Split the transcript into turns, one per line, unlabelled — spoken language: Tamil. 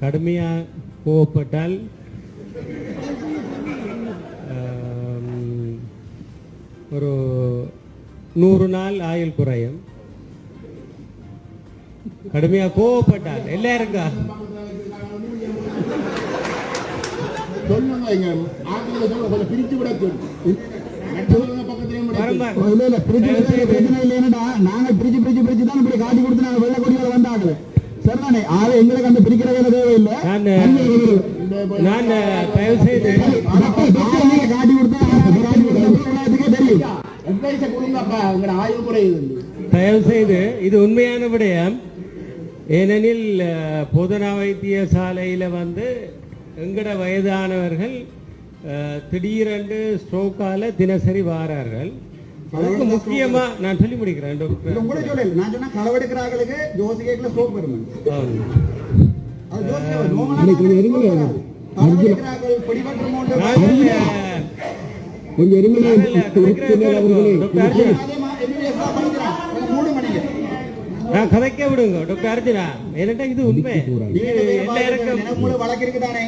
கடுமையாக கோவப்பட்டால் ஒரு 100 நாள் ஆயுள் குறையும். கடுமையாக கோவப்பட்டால் எல்லாருக்கும்
பிரிச்சு விட நாங்க பிரிச்சு பிரிச்சு பிரிச்சு தான் இப்படி காட்டி கொடுத்து நாங்க வெள்ள கொடியோட வந்தாங்க. சரிதானே? ஆக எங்களுக்கு அந்த பிரிக்கிற வேலை தேவையில்லை.
நான் தயவு செய்து
காட்டி கொடுத்தா தெரியும். ஆய்வு குறையுது.
தயவு செய்து இது உண்மையான விடயம். ஏனெனில் பொதுநா வைத்தியசாலையில் எங்கட வயதானவர்கள் திடீரென்று ஸ்ட்ரோக்கால தினசரி வாரார்கள். அதுக்கு முக்கியமா நான் சொல்லி முடிக்கிறேன்.
களவெடுக்கிறார்களுக்கு ஜோசிகேட்ல ஸ்ட்ரோக் வரும்.
நான் கதைக்க விடுங்க டாக்டர் அர்ஜுனா. ஏன்னா இது உண்மை. எல்லாருக்கும்
வழக்கு இருக்குதானே?